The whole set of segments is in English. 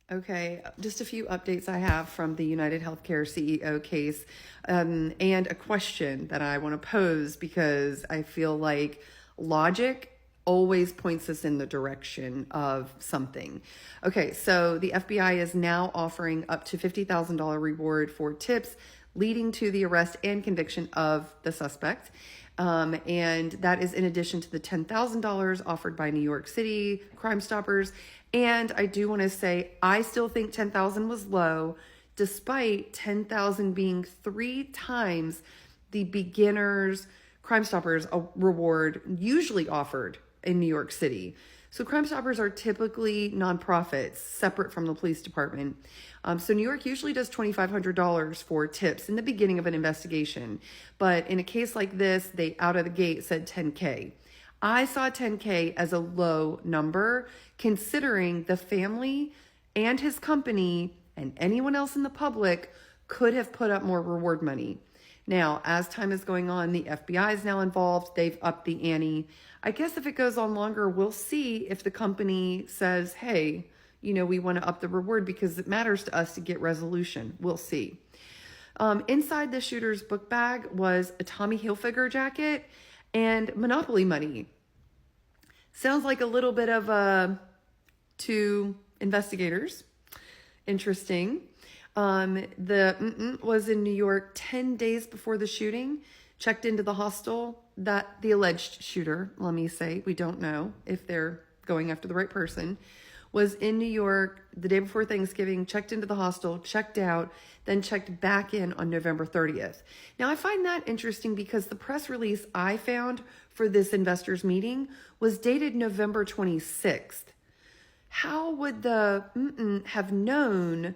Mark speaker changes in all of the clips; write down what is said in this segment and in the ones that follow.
Speaker 1: Okay, just a few updates I have from the United Healthcare CEO case, and a question that I want to pose because I feel like logic always points us in the direction of something. Okay, so the FBI is now offering up to $50,000 reward for tips leading to the arrest and conviction of the suspect. And that is in addition to the $10,000 offered by New York City Crime Stoppers. And I do want to say, I still think 10,000 was low, despite 10,000 being 3 times the beginners Crime Stoppers reward usually offered in New York City. So Crime Stoppers are typically nonprofits separate from the police department. So New York usually does $2,500 for tips in the beginning of an investigation. But in a case like this, they out of the gate said 10K. I saw 10K as a low number, considering the family and his company and anyone else in the public could have put up more reward money. Now, as time is going on, the FBI is now involved. They've upped the ante. I guess if it goes on longer, we'll see if the company says, hey, we want to up the reward because it matters to us to get resolution. We'll see. Inside the shooter's book bag was a Tommy Hilfiger jacket and Monopoly money. Sounds like a little bit of to investigators. Interesting. The was in New York 10 days before the shooting, checked into the hostel that the alleged shooter, let me say, we don't know if they're going after the right person, was in New York the day before Thanksgiving, checked into the hostel, checked out, then checked back in on November 30th. Now, I find that interesting because the press release I found for this investors meeting was dated November 26th. How would the have known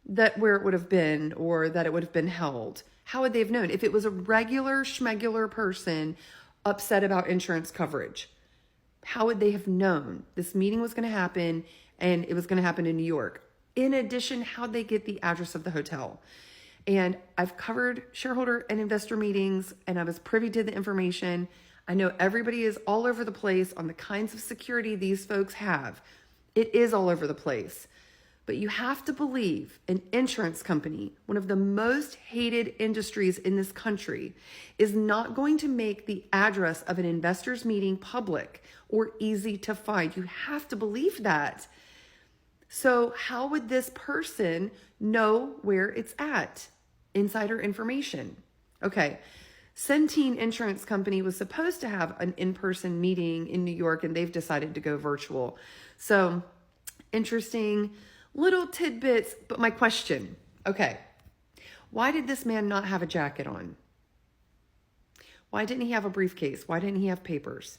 Speaker 1: that where it would have been or that it would have been held? How would they have known? If it was a regular schmegular person upset about insurance coverage, how would they have known this meeting was going to happen and it was going to happen in New York? In addition, how'd they get the address of the hotel? And I've covered shareholder and investor meetings and I was privy to the information. I know everybody is all over the place on the kinds of security these folks have. It is all over the place. But you have to believe an insurance company, one of the most hated industries in this country, is not going to make the address of an investors meeting public or easy to find. You have to believe that. So how would this person know where it's at? Insider information. Okay. Centene Insurance Company was supposed to have an in-person meeting in New York and they've decided to go virtual. So interesting little tidbits, but my question, okay, why did this man not have a jacket on? Why didn't he have a briefcase? Why didn't he have papers?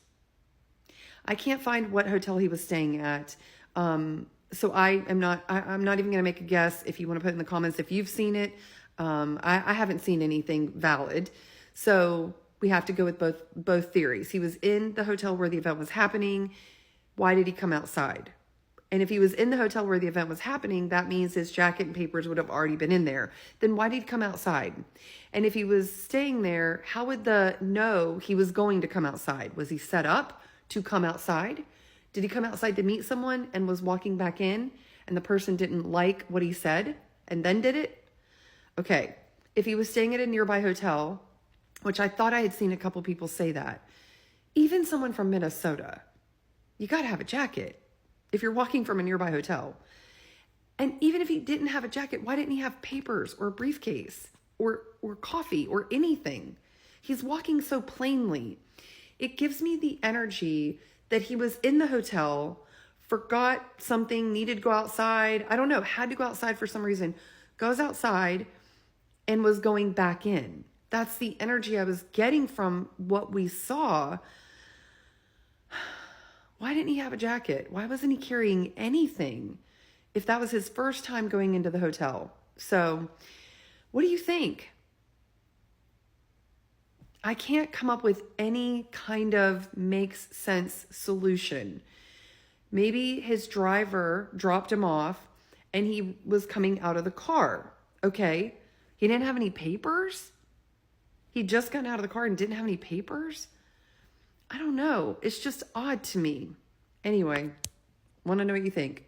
Speaker 1: I can't find what hotel he was staying at. So I'm not even going to make a guess. If you want to put in the comments, if you've seen it, I haven't seen anything valid. So we have to go with both theories. He was in the hotel where the event was happening. Why did he come outside? And if he was in the hotel where the event was happening, that means his jacket and papers would have already been in there. Then why did he come outside? And if he was staying there, how would the know he was going to come outside? Was he set up to come outside? Did he come outside to meet someone and was walking back in and the person didn't like what he said and then did it? Okay, if he was staying at a nearby hotel, which I thought I had seen a couple people say that, even someone from Minnesota, you got to have a jacket if you're walking from a nearby hotel. And even if he didn't have a jacket, why didn't he have papers or a briefcase or coffee or anything? He's walking so plainly. It gives me the energy that he was in the hotel, forgot something, needed to go outside. I don't know, had to go outside for some reason, goes outside and was going back in. That's the energy I was getting from what we saw. Why didn't he have a jacket? Why wasn't he carrying anything if that was his first time going into the hotel? So what do you think? I can't come up with any kind of makes sense solution. Maybe his driver dropped him off and he was coming out of the car. Okay. He didn't have any papers. He'd just gotten out of the car and didn't have any papers. I don't know. It's just odd to me. Anyway, want to know what you think.